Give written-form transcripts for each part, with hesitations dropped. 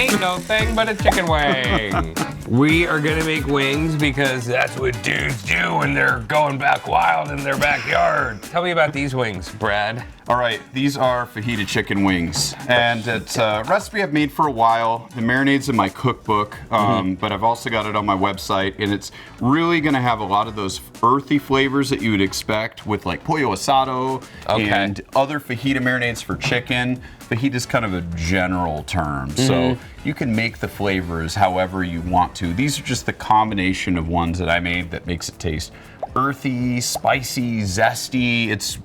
ain't no thing but a chicken wing. We are gonna make wings because that's what dudes do when they're going back wild in their backyard. Tell me about these wings, Brad. All right, these are fajita chicken wings, and it's a recipe I've made for a while. The marinade's in my cookbook, but I've also got it on my website, and it's really gonna have a lot of those earthy flavors that you would expect with like pollo asado and other fajita marinades for chicken. Fajita is kind of a general term, so you can make the flavors however you want to. These are just the combination of ones that I made that makes it taste earthy, spicy, zesty. It's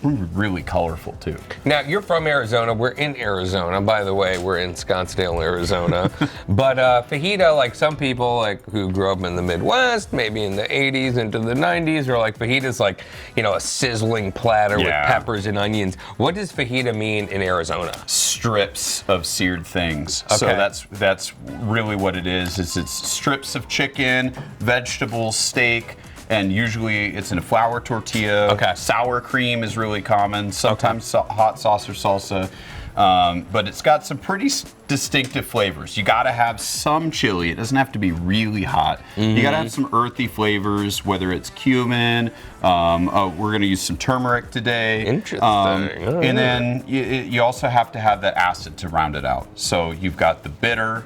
really colorful too. Now, you're from Arizona. We're in Arizona. By the way, we're in Scottsdale, Arizona. But fajita, like some people like who grew up in the Midwest, maybe in the 80s into the 90s, are like fajita's like, you know, a sizzling platter with peppers and onions. What does fajita mean in Arizona? Strips of seared things. Okay. So that's really what it is. It's strips of chicken, vegetables, steak, and usually it's in a flour tortilla. Okay. Sour cream is really common, sometimes hot sauce or salsa. But it's got some pretty distinctive flavors. You gotta have some chili. It doesn't have to be really hot. You gotta have some earthy flavors, whether it's cumin. We're gonna use some turmeric today. Interesting. And then you also have to have the acid to round it out. So you've got the bitter,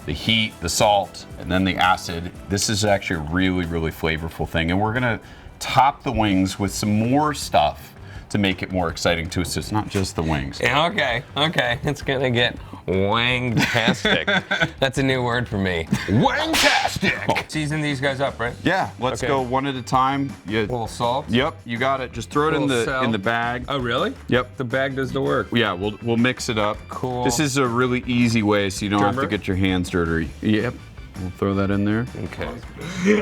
the heat, the salt, and then the acid. This is actually a really, really flavorful thing. And we're gonna top the wings with some more stuff to make it more exciting too. So it's not just the wings. Yeah, okay. It's gonna get wangtastic. That's a new word for me. Wangtastic! Season these guys up, right? Yeah, let's go one at a time. A little salt? Yep, you got it. Just throw it in the bag. Oh, really? Yep. The bag does the work. Yeah, we'll mix it up. Cool. This is a really easy way so you don't have to get your hands dirty. Yep. We'll throw that in there. Okay.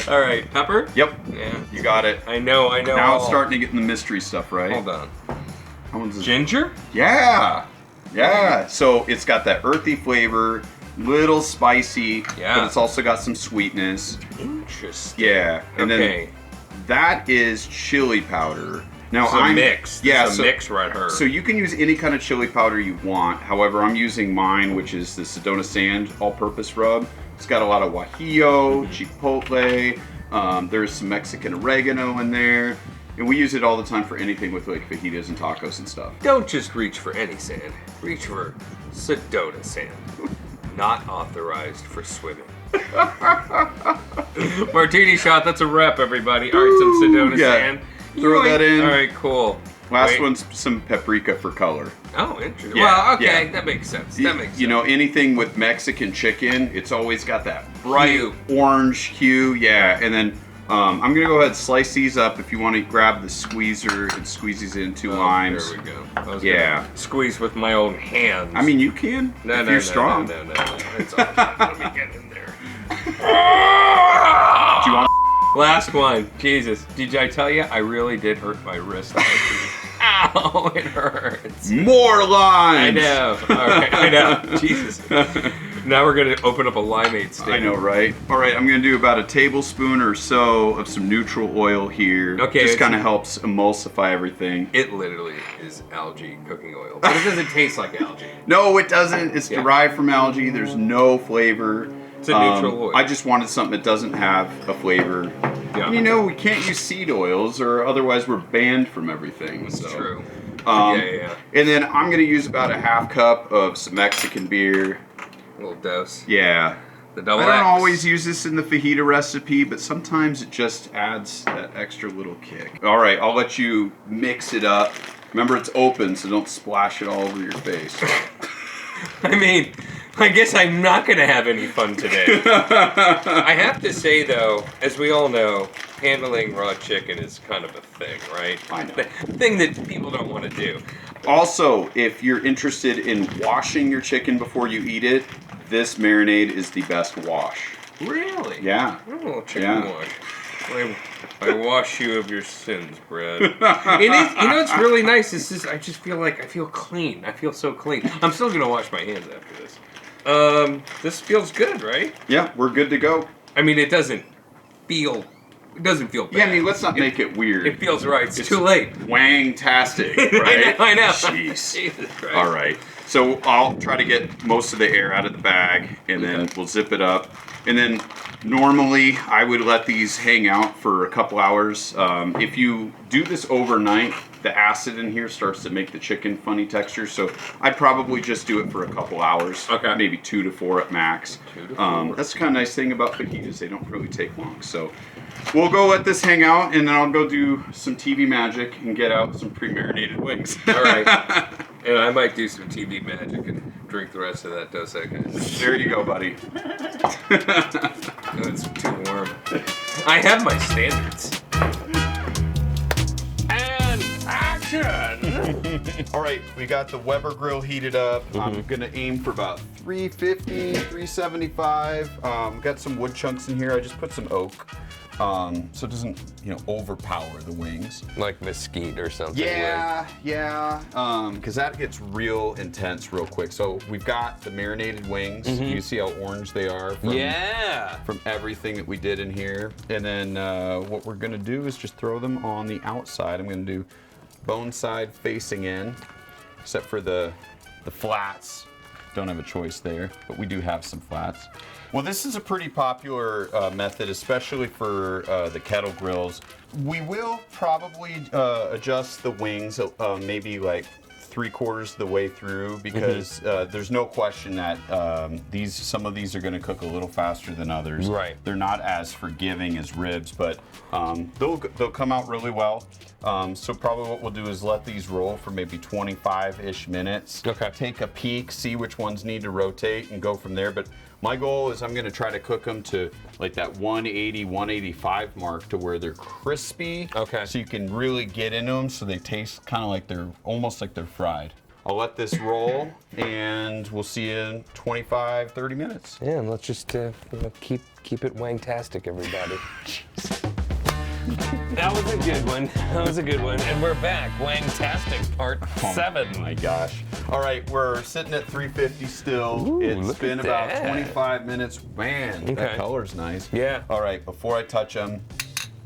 All right, pepper? Yep. Yeah. You got it. I know. Now it's starting to get in the mystery stuff, right? Hold on. Ginger? Yeah. So it's got that earthy flavor, little spicy, but it's also got some sweetness. Interesting. Yeah. And then that is chili powder. Now it's a mix. Yeah, it's a mix right here. So you can use any kind of chili powder you want. However, I'm using mine, which is the Sedona Sand all-purpose rub. It's got a lot of guajillo, chipotle. There's some Mexican oregano in there. And we use it all the time for anything with like fajitas and tacos and stuff. Don't just reach for any sand. Reach for Sedona Sand. Not authorized for swimming. Martini shot, that's a wrap, everybody. All right, some Sedona Sand. Throw that in. All right, cool. Last one's some paprika for color. Oh, interesting. Yeah, well, okay, that makes sense. You know, anything with Mexican chicken, it's always got that bright orange hue. Yeah, and then I'm gonna go ahead and slice these up. If you want to grab the squeezer and squeeze these in 2 limes. There we go. I was gonna squeeze with my own hands. I mean, you can if you're strong. No. It's all right. Let me get in there. Do you want? Last one. Jesus. Did I tell you? I really did hurt my wrist. Ow, it hurts. More limes. I know. All right, I know. Jesus. Now we're going to open up a limeade stand. I know, right? All right, I'm going to do about a tablespoon or so of some neutral oil here. Okay. Just kind of helps emulsify everything. It literally is algae cooking oil. But it doesn't taste like algae. No, it doesn't. It's derived from algae. There's no flavor. It's a neutral oil. I just wanted something that doesn't have a flavor. Yeah. You know, we can't use seed oils or otherwise we're banned from everything. That's true. And then I'm going to use about a half cup of some Mexican beer. A little dose. Yeah. The double I don't X. always use this in the fajita recipe, but sometimes it just adds that extra little kick. All right, I'll let you mix it up. Remember, it's open, so don't splash it all over your face. I mean, I guess I'm not going to have any fun today. I have to say, though, as we all know, handling raw chicken is kind of a thing, right? I know. The thing that people don't want to do. Also, if you're interested in washing your chicken before you eat it, this marinade is the best wash. Really? Yeah. Oh, chicken wash. I wash you of your sins, Brad. It is. You know, it's really nice. It's just, I just feel like I feel clean. I feel so clean. I'm still gonna wash my hands after this. This feels good, right? Yeah, we're good to go. I mean, it doesn't feel bad. Yeah, I mean, let's not make it weird. It feels right. It's too late. Wang-tastic, right? I know. Jeez. Jesus Christ. All right. So I'll try to get most of the air out of the bag, and then we'll zip it up. And then normally I would let these hang out for a couple hours. If you do this overnight, the acid in here starts to make the chicken funny texture. So I'd probably just do it for a couple hours. Okay. Maybe 2 to 4 at max. 2 to 4. That's the kind of nice thing about fajitas. They don't really take long. So we'll go let this hang out, and then I'll go do some TV magic and get out some pre-marinated wings. All right. And I might do some TV magic and drink the rest of that Dos Equis. There you go, buddy. It's too warm. I have my standards. And action! All right, we got the Weber grill heated up. I'm gonna aim for about 350, 375. Got some wood chunks in here. I just put some oak, so it doesn't, overpower the wings. Like mesquite or something. Yeah, because that gets real intense real quick. So we've got the marinated wings. You see how orange they are from everything that we did in here. And then what we're gonna do is just throw them on the outside. I'm gonna do bone side facing in, except for the flats. Don't have a choice there, but we do have some flats. Well, this is a pretty popular method, especially for the kettle grills. We will probably adjust the wings maybe like 3/4 the way through, because there's no question that some of these are going to cook a little faster than others. Right. They're not as forgiving as ribs, but they'll come out really well. So probably what we'll do is let these roll for maybe 25-ish minutes. Okay. Take a peek, see which ones need to rotate, and go from there. But my goal is I'm going to try to cook them to like that 180, 185 mark, to where they're crispy. Okay. So you can really get into them, so they taste kind of like almost like they're fried. I'll let this roll, and we'll see you in 25, 30 minutes. Yeah, and let's just keep it wangtastic, everybody. That was a good one. And we're back. Wangtastic part 7. Oh my gosh. All right, we're sitting at 350 still. Ooh, it's look been at about that. 25 minutes. Man, that Okay. color's nice. Yeah. All right, before I touch them,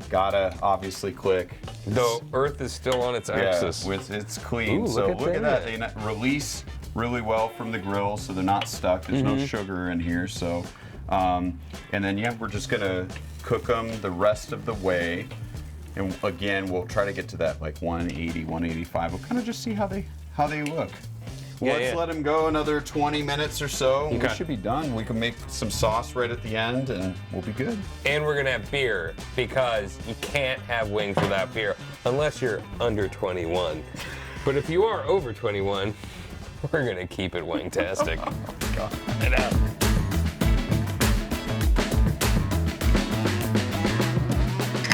gotta obviously click. The Earth is still on its axis. Yeah, it's clean. Ooh, so look at that. They release really well from the grill, so they're not stuck. There's no sugar in here. So, and then we're just gonna cook them the rest of the way. And again, we'll try to get to that like 180, 185. We'll kind of just see how they look. Let's let them go another 20 minutes or so. Okay. We should be done. We can make some sauce right at the end, and we'll be good. And we're gonna have beer, because you can't have wings without beer unless you're under 21. But if you are over 21, we're gonna keep it wangtastic. Oh my God. I know.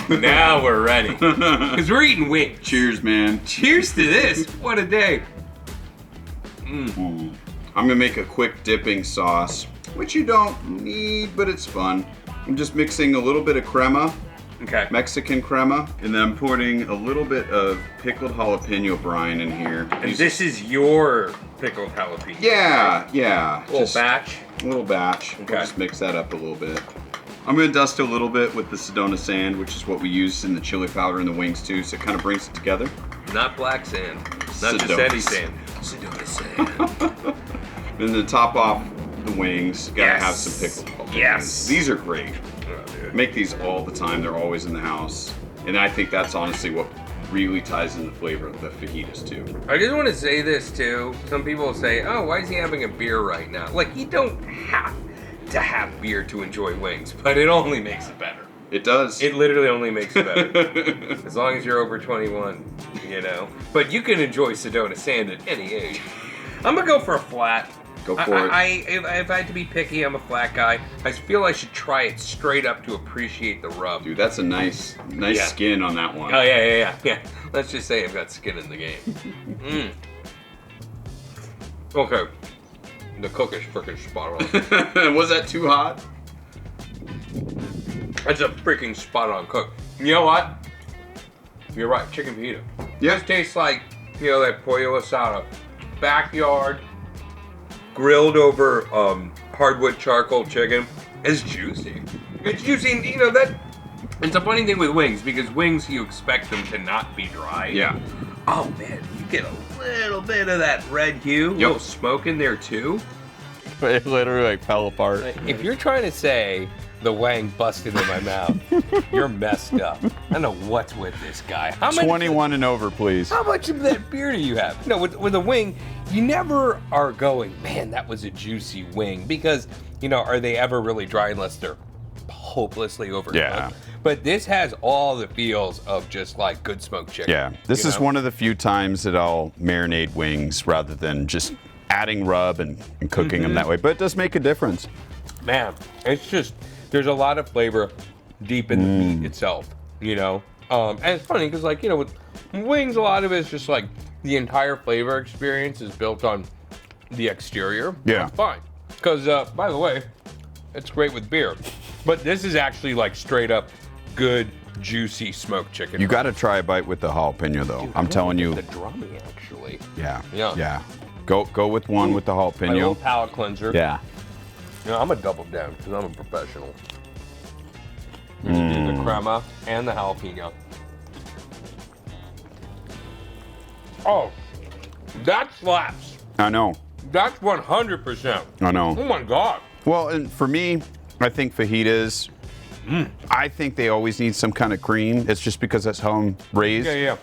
Now we're ready. Because we're eating wings. Cheers, man. Cheers to this. What a day. I'm gonna make a quick dipping sauce, which you don't need, but it's fun. I'm just mixing a little bit of crema, Okay. Mexican crema, and then I'm pouring a little bit of pickled jalapeno brine in here. And this is your pickled jalapeno. Yeah. Little batch. A little batch. Okay. We'll just mix that up a little bit. I'm gonna dust a little bit with the Sedona sand, which is what we use in the chili powder and the wings too, so it kind of brings it together. Not black sand. Not Sedona just any sand. Sedona sand. Then to top off the wings, gotta Yes. have some pickled jalapenos. Yes. These are great. Oh, dude. Make these all the time. They're always in the house. And I think that's honestly what really ties in the flavor of the fajitas too. I just want to say this too. Some people say, oh, why is he having a beer right now? Like, you don't have to have beer to enjoy wings, but it only makes it better. It does. It literally only makes it better. As long as you're over 21, But you can enjoy Sedona sand at any age. I'm going to go for a flat. Go for it. If I had to be picky, I'm a flat guy. I feel I should try it straight up to appreciate the rub. Dude, that's a nice Yeah. skin on that one. Oh, yeah. Let's just say I've got skin in the game. Okay. The cook is freaking spot on. Was that too hot? That's a freaking spot on cook. You know what? You're right, chicken fajita. Yeah. This tastes like, that pollo asada. Backyard, grilled over hardwood charcoal chicken. It's juicy. It's juicy, and it's a funny thing with wings, because wings, you expect them to not be dry. Yeah. Oh man, you get a little bit of that red hue, little smoke in there too. It literally like fell apart. If you're trying to say the wang busted in my mouth, you're messed up. I don't know what's with this guy. 21 and over, please. How much of that beer do you have? No, with a wing, you never are going, man, that was a juicy wing. Because, are they ever really dry unless they're hopelessly overcooked? Yeah. But this has all the feels of just like good smoked chicken. Yeah. This is one of the few times that I'll marinate wings rather than just adding rub and cooking them that way. But it does make a difference. Man, it's just, there's a lot of flavor deep in the meat itself, And it's funny because, with wings, a lot of it is just like the entire flavor experience is built on the exterior. Yeah. That's fine. Because, by the way, it's great with beer. But this is actually like straight up good, juicy smoked chicken. You got to try a bite with the jalapeno, though. Dude, I'm telling you. The drummy, actually. Yeah. Yeah. Yeah. Go with one with the My little jalapeno. palate cleanser. Yeah. I'm a double down because I'm a professional. We're gonna do the crema and the jalapeno. Oh, that slaps. I know. That's 100%. I know. Oh my God. Well, and for me, I think fajitas, I think they always need some kind of cream. It's just because that's how I'm raised. Yeah.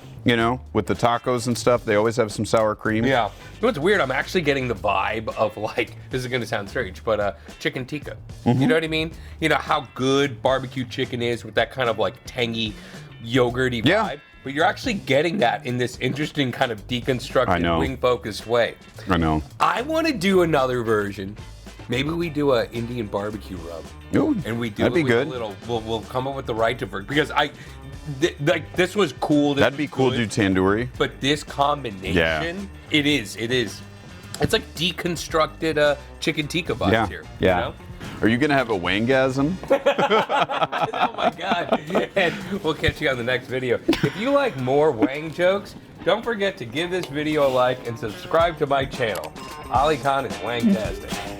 With the tacos and stuff, they always have some sour cream. Yeah. What's weird, I'm actually getting the vibe of this is gonna sound strange, but chicken tikka. You know what I mean? How good barbecue chicken is with that kind of like tangy, yogurty vibe. But you're actually getting that in this interesting kind of deconstructed, wing-focused way. I know. I want to do another version. Maybe we do a Indian barbecue rub. Ooh, And we do that'd be with good. a little. We'll come up with the right to because this was cool. That'd be cool to do tandoori. But this combination, it is. It's like deconstructed chicken tikka vibes here. Yeah. Are you gonna have a wangasm? Oh my God. And we'll catch you on the next video. If you like more wang jokes, don't forget to give this video a like and subscribe to my channel. Ali Khan is wangtastic.